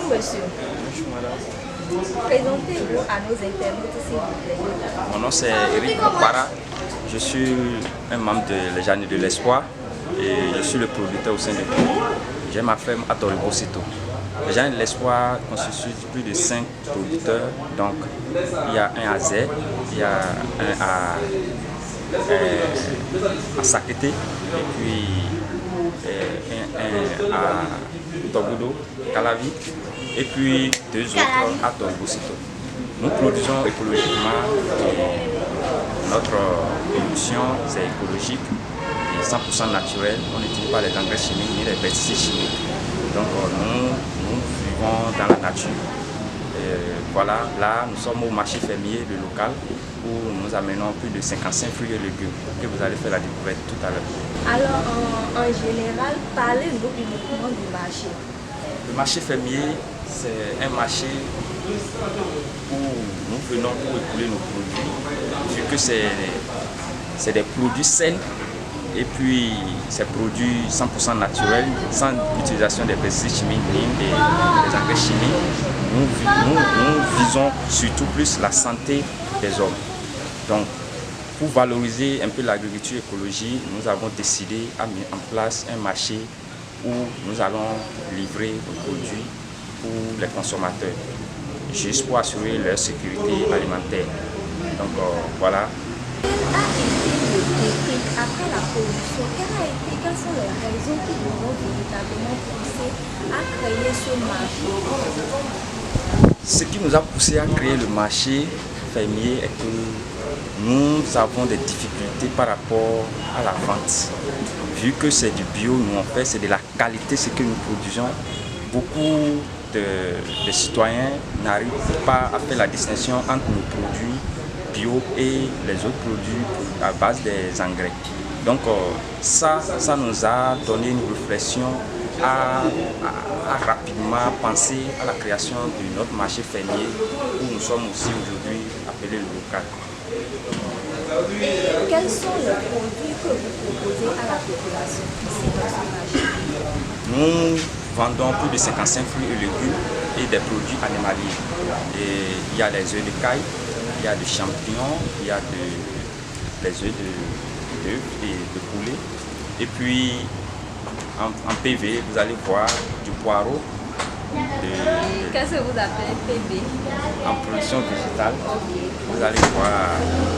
monsieur. Bonjour madame. Présentez-vous à nos internautes s'il vous plaît. Mon nom c'est Eric Para. Je suis un membre de Les Jardins de l'Espoir et je suis le producteur au sein de groupe. J'ai ma ferme à Toribosito. Les Jardins de l'Espoir constituent plus de 5 producteurs. Donc il y a un à Zé, il y a un à Sakete et puis un à Tobudo, Calavi et puis 2 autres à Toribosito. Nous produisons écologiquement et notre production c'est écologique et 100% naturel. On n'utilise pas les engrais chimiques ni les pesticides chimiques. Donc nous vivons dans la nature. Voilà, là nous sommes au marché fermier, le local, où nous amenons plus de 55 fruits et légumes que vous allez faire la découverte tout à l'heure. Alors en général, parlez-nous uniquement du marché. Le marché fermier, c'est un marché où nous venons pour écouler nos produits, vu que c'est des produits sains et puis c'est produits 100% naturels, sans l'utilisation des pesticides chimiques ni des engrais chimiques. Nous visons surtout plus la santé des hommes. Donc, pour valoriser un peu l'agriculture écologique, nous avons décidé à mettre en place un marché où nous allons livrer nos produits pour les consommateurs, juste pour assurer leur sécurité alimentaire. Donc voilà. Quel a été le déclic après la production? Quelles sont les raisons qui vous ont véritablement poussé à créer ce marché? Ce qui nous a poussé à créer le marché fermier est que nous avons des difficultés par rapport à la vente. Vu que c'est du bio, nous en fait, c'est de la qualité ce que nous produisons. Beaucoup de citoyens n'arrivent pas à faire la distinction entre nos produits bio et les autres produits à base des engrais. Donc ça nous a donné une réflexion à rapidement penser à la création de notre marché fermier où nous sommes aussi aujourd'hui appelés le local. Quels sont les produits que vous proposez à la population ici dans ce marché? Nous vendons plus de 55 fruits et légumes et des produits animaliers. Et il y a les œufs de caille, il y a des champignons, il y a des œufs de poulet. Et puis en PV, vous allez voir du poireau. Qu'est-ce que vous appelez PV? En production végétale, Okay. vous allez voir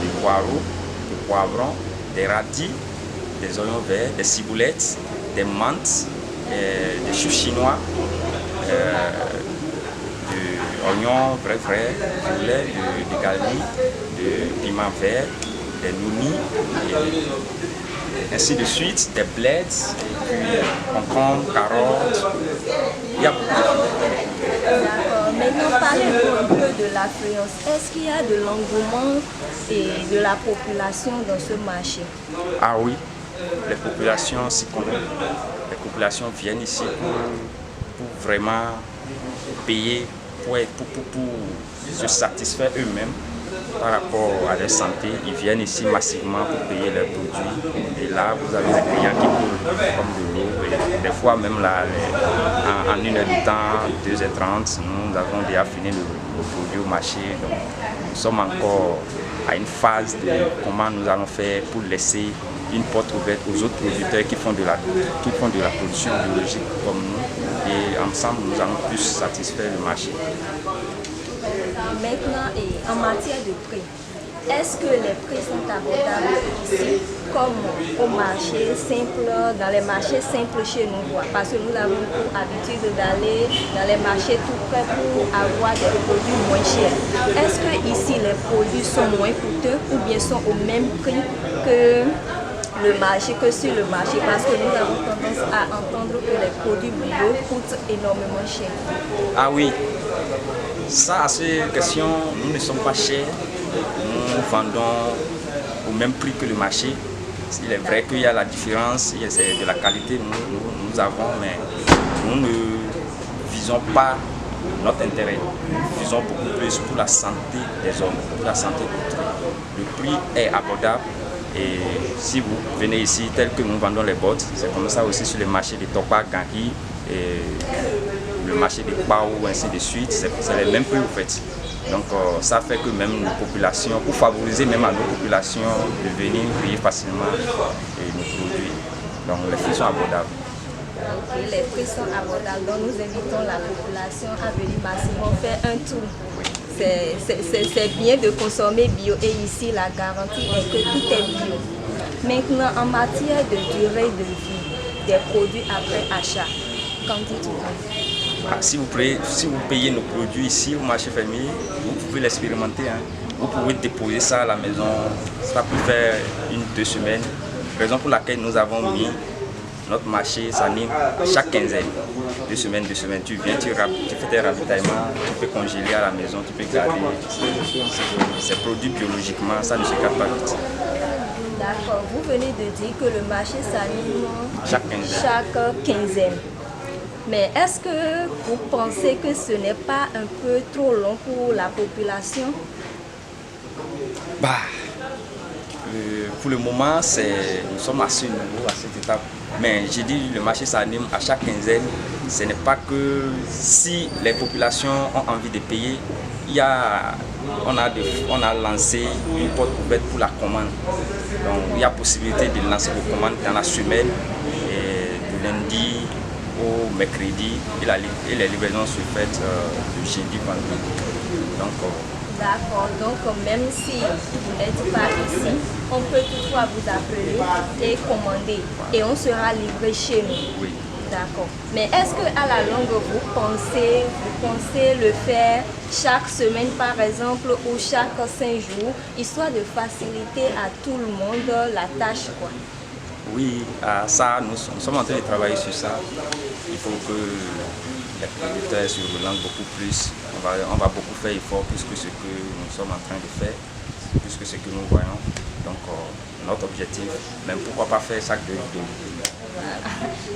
des poireaux, des poivrons, des radis, des oignons verts, des ciboulettes, des menthes, des choux chinois, des oignons vrais, violets, de garni, de piment vert, des nounis, et ainsi de suite, des bleds, et puis concombres, carottes. Il y a beaucoup. D'accord. Maintenant, parlez-nous un peu de l'affluence. Est-ce qu'il y a de l'engouement et de la population dans ce marché? Ah oui, les populations s'y connaissent. Les populations viennent ici pour vraiment payer, pour se satisfaire eux-mêmes par rapport à leur santé. Ils viennent ici massivement pour payer leurs produits. Et là, vous avez des clients qui coulent comme de l'eau. Et des fois, même là, en 1 heure de temps, 2h30, nous avons déjà fini le produit au marché. Donc, nous sommes encore à une phase de comment nous allons faire pour laisser une porte ouverte aux autres producteurs qui font de la production biologique comme nous. Et ensemble, nous allons plus satisfaire le marché. Maintenant, en matière de prix, est-ce que les prix sont abordables ici, comme au marché simple, dans les marchés simples chez nous? Parce que nous avons pour habitude d'aller dans les marchés tout près pour avoir des produits moins chers. Est-ce que ici les produits sont moins coûteux ou bien sont au même prix que sur le marché? Parce que nous avons tendance à entendre que les produits bio coûtent énormément cher. Ah oui, ça, à cette question, nous ne sommes pas chers. Nous vendons au même prix que le marché. Il est vrai qu'il y a la différence, c'est de la qualité nous avons, mais nous ne visons pas notre intérêt. Nous visons beaucoup plus pour la santé des hommes, pour la santé d'autrui. Le prix est abordable. Et si vous venez ici, tel que nous vendons les bottes, c'est comme ça aussi sur les marchés de Tokpa, Gangi et le marché des Pau, ainsi de suite, c'est les mêmes prix en fait. Donc ça fait que même nos populations, pour favoriser même à nos populations de venir payer facilement nos produits. Donc les prix sont abordables. Ok, les prix sont abordables, donc nous invitons la population à venir massivement faire un tour. C'est bien de consommer bio et ici la garantie est que tout est bio. Maintenant, en matière de durée de vie des produits après achat, qu'en dites-vous? Si vous payez nos produits ici au marché fermier, vous pouvez l'expérimenter. Hein. Vous pouvez déposer ça à la maison, ça peut faire 1-2 semaines. Raison pour laquelle nous avons mis notre marché s'anime chaque quinzaine. 2 semaines, tu viens, tu fais tes ravitaillements, tu peux congeler à la maison, tu peux garder. C'est produit biologiquement, ça ne se garde pas vite. D'accord, vous venez de dire que le marché s'anime chaque quinzaine. Mais est-ce que vous pensez que ce n'est pas un peu trop long pour la population? Pour le moment, nous sommes à ce niveau, à cette étape. Mais j'ai dit le marché s'anime à chaque quinzaine. Ce n'est pas que si les populations ont envie de payer, on a lancé une porte ouverte pour la commande. Donc il y a possibilité de lancer vos commandes dans la semaine, de lundi au mercredi, et les livraisons se font de jeudi vendredi. D'accord, donc même si vous n'êtes pas ici, on peut toutefois vous appeler et commander et on sera livré chez nous. Oui. D'accord. Mais est-ce qu'à la longue, vous pensez le faire chaque semaine par exemple ou chaque 5 jours, histoire de faciliter à tout le monde la tâche quoi? Oui, ça, nous sommes en train de travailler sur ça. Il faut que les producteurs se relancent beaucoup plus. On va beaucoup faire effort plus que ce que nous sommes en train de faire, plus que ce que nous voyons. Donc notre objectif, même pourquoi pas faire chaque 2 jours.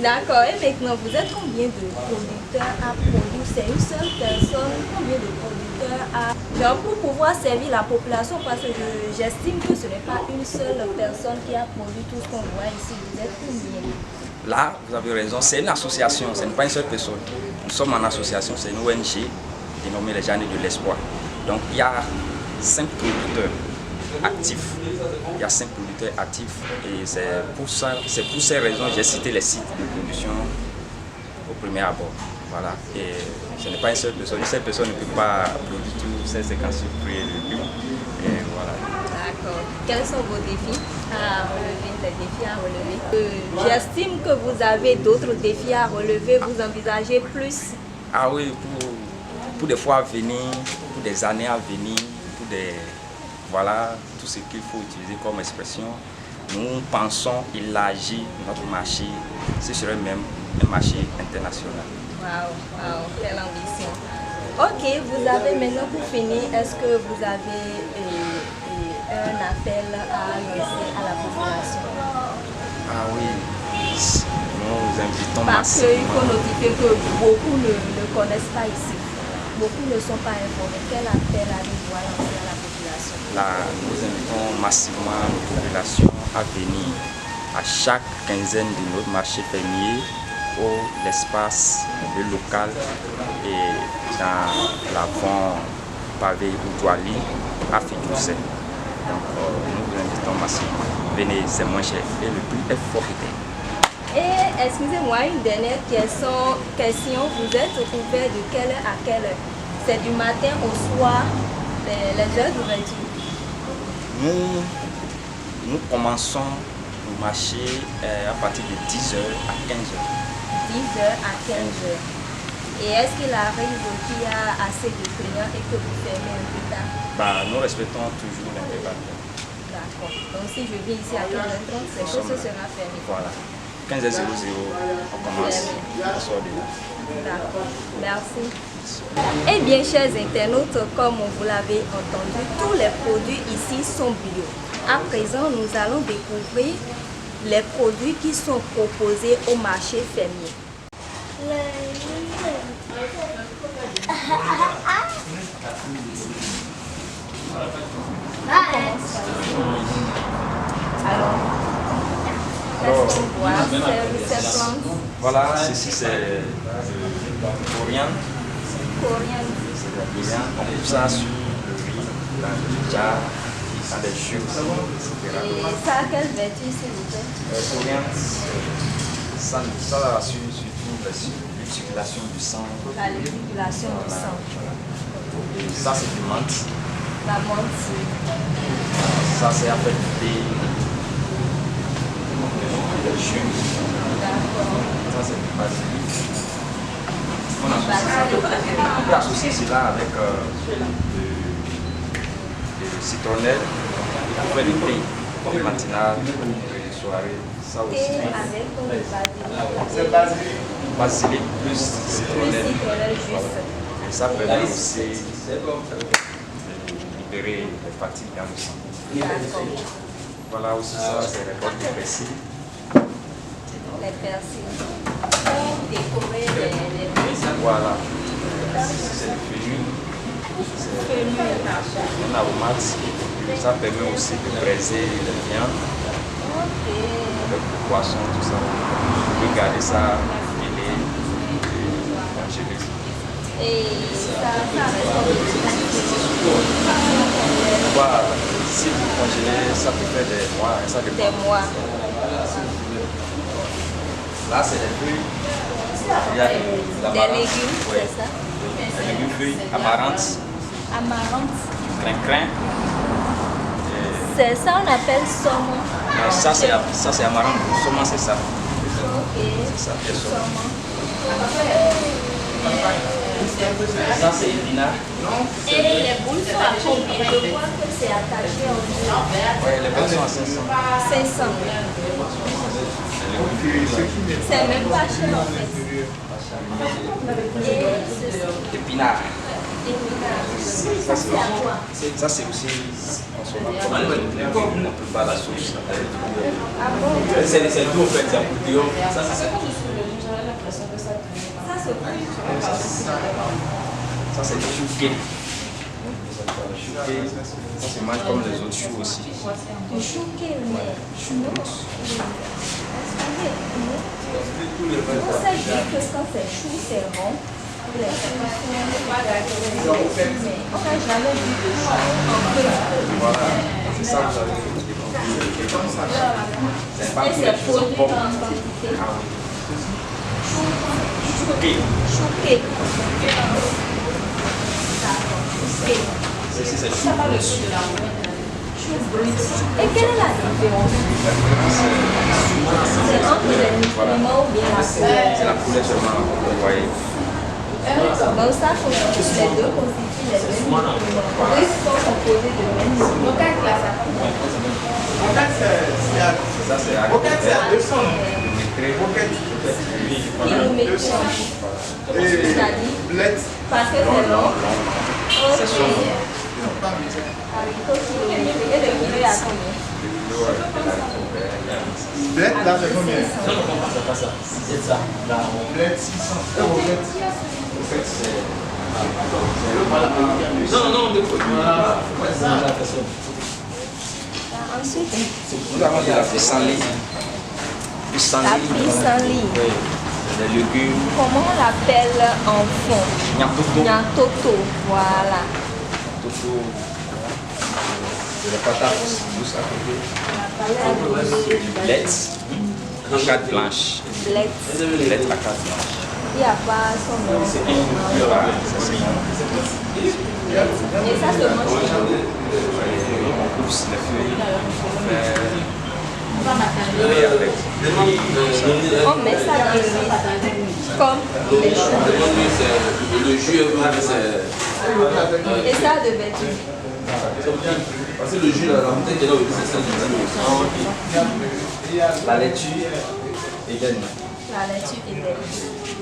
D'accord, et maintenant vous êtes combien de producteurs à produire? C'est une seule personne? Combien de producteurs à... Donc pour pouvoir servir la population, parce que j'estime que ce n'est pas une seule personne qui a produit tout ce qu'on voit ici, vous êtes combien? Là, vous avez raison, c'est une association, ce n'est pas une seule personne. Nous sommes en association, c'est une ONG dénommée les Jardins de l'Espoir. Donc il y a 5 producteurs actifs. Il y a 5 producteurs actifs et c'est pour ces raisons que j'ai cité les sites de production au premier abord. Voilà. Et ce n'est pas une seule personne. Une seule personne ne peut pas produire tous ces 56 fruits et légumes. Et voilà. D'accord. Quels sont vos défis à relever, les défis à relever? J'estime que vous avez d'autres défis à relever. Vous envisagez plus? Ah oui, pour des fois à venir, pour des années à venir, pour des... Voilà tout ce qu'il faut utiliser comme expression. Nous pensons élargir notre marché. Ce serait même un marché international. Waouh, quelle ambition. Ok, vous avez maintenant pour finir, est-ce que vous avez un appel à lancer à la population? Ah oui, nous invitons Parce qu'il massivement. faut notifier que beaucoup ne connaissent pas ici. Beaucoup ne sont pas informés. Quel appel avez-vous à lancer à la population? Là, nous invitons massivement nos populations à venir à chaque quinzaine de notre marché fermier au l'espace local et dans l'avant pavé Oudoali à Fidjousset. Donc nous vous invitons massivement. Venez, c'est moins cher et le prix est fort. Et excusez-moi, une dernière question. Vous êtes ouvert de quelle heure à quelle heure? C'est du matin au soir, les heures d'ouverture? Nous commençons le marché à partir de 10h à 15h. 10h à 15h. Et est-ce qu'il arrive qu'il y a assez de clients et que vous fermez un peu tard? Nous respectons toujours l'intervalle. D'accord. Donc si je viens ici à 15h30, c'est que ce sera fermé. Voilà. 15h00, on commence. On sort de là. D'accord. Merci. Eh bien, chers internautes, comme vous l'avez entendu, tous les produits ici sont bio. À présent, nous allons découvrir les produits qui sont proposés au marché fermier. Alors, qu'est-ce qu'on voit? Ces plantes. Voilà, ceci c'est coriandre. Coriandre. C'est de la coriandre. On coupe ça sur le riz, dans le jar, dans des jus aussi, etc. Et ça a quelle vertu, s'il vous plaît? Coriandre, ça assure surtout la circulation du sang. La circulation du sang. Et ça c'est du menthe. La menthe. Ça c'est en fait du thé, le jus. D'accord. Ça c'est du basilic. On peut associer cela avec le citronnelle pour faire du thé, comme matinale, de soirée. Ça aussi. Thé avec le basilic. Basilic plus Plus citronnelle. citronnelle juste. Et ça permet aussi de libérer les fatigues dans le sang. D'accord. Voilà aussi ça, c'est les bottes de persil. Les persils. Pour décorer les Voilà. C'est le fenouil. C'est un aromate. Ça permet aussi de braiser les viandes, le poisson, tout ça. On peut garder ça filé et congelé. Et ça reste comme Voilà. Si vous congelez, ça peut faire des mois. Ça dépend. des mois. Là, c'est des fruits. Il y a Des légumes, oui. c'est ça? Des légumes fruits, amaranth, Amaranth. crin-crin. C'est ça, on appelle saumon. Non, ça c'est amaranth. Seulement c'est ça. Ok. C'est ça qui est saumon. Saumon. Ça c'est épinard. Et les boules sont à combien? Je crois que c'est attaché au Oui, les boules sont à 500. 500. C'est même pas cher en fait. Et ceci, Épinard. ça c'est à quoi? Ça c'est aussi consommable comme un légume. On prépare la sauce. Ah bon? C'est tout en fait, c'est un boutillon. Ça, c'est ça. Ça se fait. Ça c'est du chouquet. Ça se mange comme les autres choux aussi. Du chouquet, mais non. On sait dire que quand c'est chou, c'est rond. Mais on n'a jamais vu de chou en feu. Voilà, c'est ça que vous avez dit. C'est pas Et tous les c'est choux sont produit bons. en quantité. Ah oui. Chouquet. Chouquet. Ceci c'est chou brut. Chou brut. Et quelle est la différence? C'est entre les nutriments ou bien la couleur? C'est la couleur seulement, vous voyez. Donc ça constitue les deux constituent les mêmes nutriments. Ils sont composés de mêmes nutriments. Ça c'est agriculteur. Kilométrique. C'est-à-dire parce que c'est long. C'est son Ok. Kilométrique. Et le kilo est à combien? Bled, là, c'est combien? C'est pas ça. C'est ça. Là, on Bled 600. Bled. Non, non, de quoi? Voilà. La personne. Ensuite, Nous avons de la pissenlit. la pissenlit. Oui. Des légumes. Comment on l'appelle en fond? Nyatoto. Nyatoto. Voilà. Toto. De la patate douce à côté. Blettes. Acade blanche. Bled. Blettes acade blanche. Il n'y a pas son nom. Voilà, ça c'est bon. Et ça se mange comment? On coupe les feuilles. On fait avec. On met ça dans le riz. Comme les choux. Le jus, c'est. Et ça devait être. Parce que le jus, la bouteille qui est là, c'est ça du jus. La laitue et des La laitue et des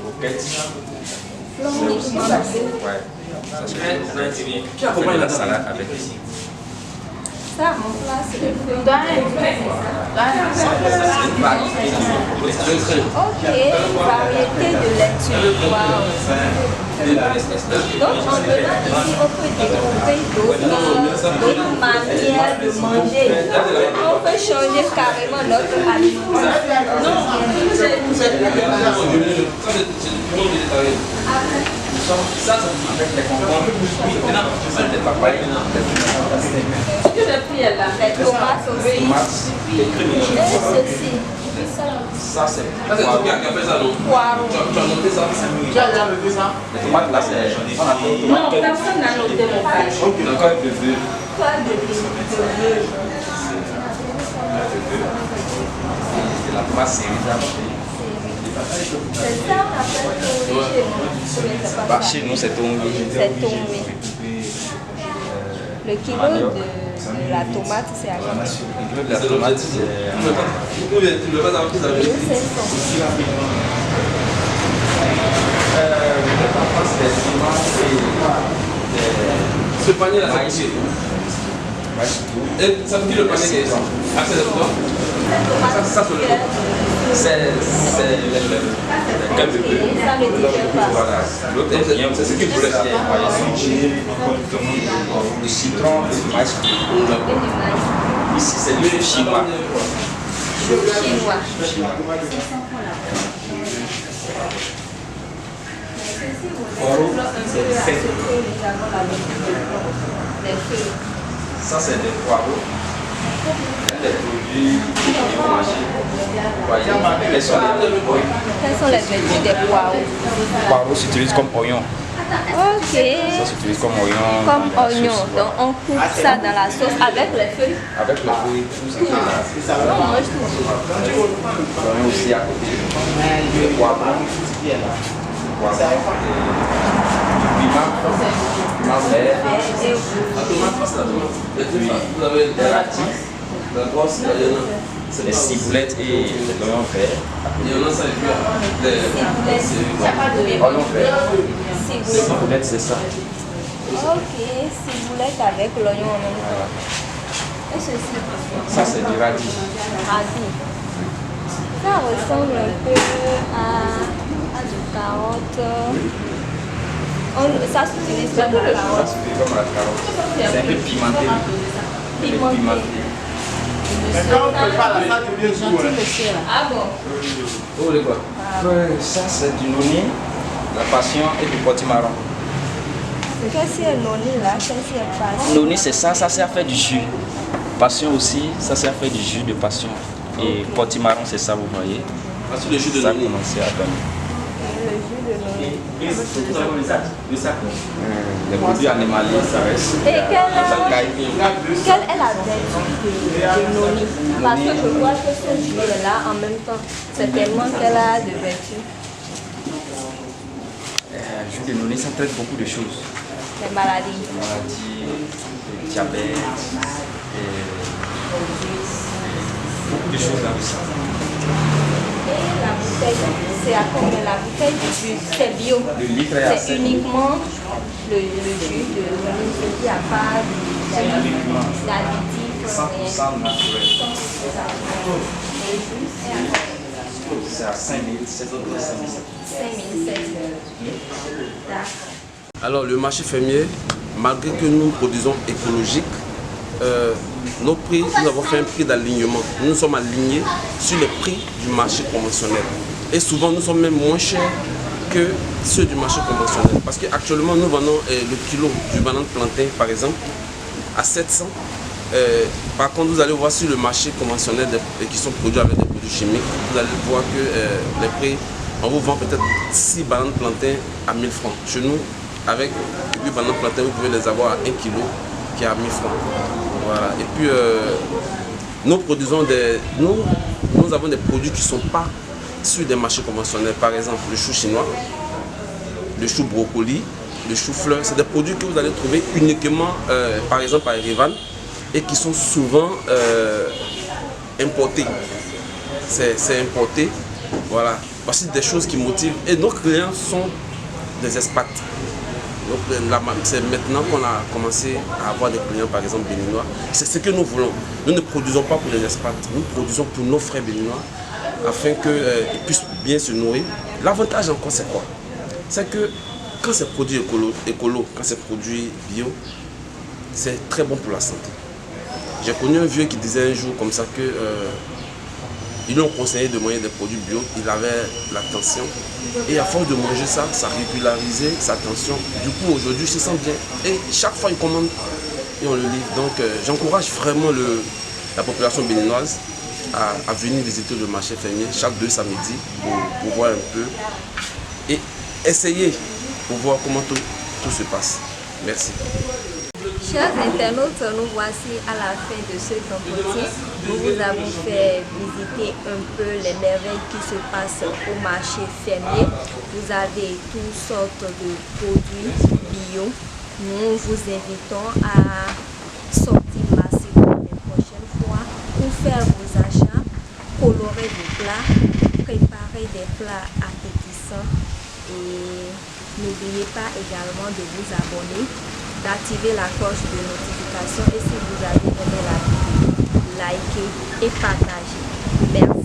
roquettes. uniquement la peau. Ouais. Ça c'est Qui accompagne la la salade avec. Ça, mon plat, c'est le feuille. Ok, variété de laitue de poire. Donc, en venant ici, on peut découvrir d'autres manières de manger. On peut changer carrément notre alimentation. Ça, avec les concombres, les papayes, Les tomates aussi. Et ceci. ça c'est Poireaux. les tomates là, c'est on appelle tomate Personne n'a noté mon page. de beurre. Pas de beurre. C'est la tomate série. C'est ça, on appelle tourner chez nous. Chez nous, c'est tombé. C'est tombé. Le kilo de la tomate, c'est à combien? Le kilo de la tomate, c'est Ce panier là, ça coûte. Et ça veut dire le panier qui est ça. Ah, c'est le temps. Ça, c'est le Ça ne diffère pas. voilà. L'autre est bien, c'est ce que vous voulez faire. Le citron, le maïs. Ici, c'est le chinois. Chinois. Ça, c'est des poireaux. Des produits quels sont les vertus des poireaux? Les poireaux s'utilisent comme oignon. Ok. Ça s'utilise comme oignon. Comme dans la oignon. sauce. Donc on coupe ça dans la sauce avec les feuilles. Avec le fouille, tout ça. On mange tout. On a aussi à côté le poivron. Du piment vert. La tomate, c'est la tomate. Vous avez Des radis, la grosse, il y en a. des ciboulettes et des oignons verts. Il y en a ça et puis Oignons verts. Ciboulette. Ciboulettes, c'est ça. Ok, ciboulette avec l'oignon en même temps. Et ceci? Ça, c'est du radis. Radis. Ça ressemble un peu à du carotte. Ça s'utilise comme la Ça carotte. s'utilise comme la carotte. C'est un peu pimenté. Pimenté. Mais quand on prépare là, ça devient goût. Ah bon? Vous voulez quoi? Ça, c'est du noni, la passion et du potimarron. Qu'est-ce qu'il y a noni là? Qu'est-ce qu'il y a pas? Noni, c'est ça sert à faire du jus. Passion aussi, ça sert à faire du jus de passion. Et potimarron, c'est ça, vous voyez. Voici le jus de Ça a noni. commencé à donner. Le jus de noni. Les produits animaliers, ça reste. Et quelle est la caille. vertu de noni? Parce que je vois que ce jus est là en même temps. C'est tellement qu'elle a de vertu. Le jus de noni, ça traite beaucoup de choses. Les maladies. Maladie, le diabète, beaucoup de choses là-dessus. Et la bouteille, c'est à combien? La bouteille du jus, c'est bio. Le litre est à C'est 7 uniquement le jus de noni, ce qui n'a pas d'additifs. 100% naturel. C'est à 5 000, 7 000, 5007. Alors le marché fermier, malgré que nous produisons écologique, nos prix, nous avons fait un prix d'alignement. Nous sommes alignés sur les prix du marché conventionnel. Et souvent nous sommes même moins chers que ceux du marché conventionnel. Parce qu'actuellement nous vendons le kilo du banane plantain par exemple à 700. Par contre vous allez voir sur le marché conventionnel qui sont produits avec des produits chimiques, vous allez voir que les prix, on vous vend peut-être 6 bananes plantain à 1000 francs. Chez nous, avec 8 bananes plantain, vous pouvez les avoir à 1 kg qui est à 1000 francs. Voilà. Et puis nous avons des produits qui ne sont pas sur des marchés conventionnels. Par exemple, le chou chinois, le chou brocoli, le chou fleur. C'est des produits que vous allez trouver uniquement, par exemple, à Erevan et qui sont souvent importés. C'est importé. Voilà. Voici des choses qui motivent. Et nos clients sont des expats. Donc c'est maintenant qu'on a commencé à avoir des clients, par exemple béninois. C'est ce que nous voulons. Nous ne produisons pas pour les expats, nous produisons pour nos frères béninois afin qu'ils puissent bien se nourrir. L'avantage encore c'est quoi? C'est que quand c'est produit écolo, quand c'est produit bio, c'est très bon pour la santé. J'ai connu un vieux qui disait un jour comme ça que ils lui ont conseillé de manger des produits bio, il avait la tension et à force de manger ça, ça régularisait sa tension. Du coup aujourd'hui il se sent bien et chaque fois il commande et on le livre. Donc j'encourage vraiment la population béninoise à venir visiter le marché fermier chaque 2 samedis pour voir un peu et essayer pour voir comment tout se passe. Merci. Chers internautes, nous voici à la fin de cet entretien. Nous vous avons fait visiter un peu les merveilles qui se passent au marché fermier. Vous avez toutes sortes de produits bio. Nous vous invitons à sortir massivement les prochaines fois pour faire vos achats, colorer vos plats, préparer des plats appétissants et n'oubliez pas également de vous abonner, d'activer la cloche de notification et si vous avez aimé la vidéo, likez et partagez. Merci.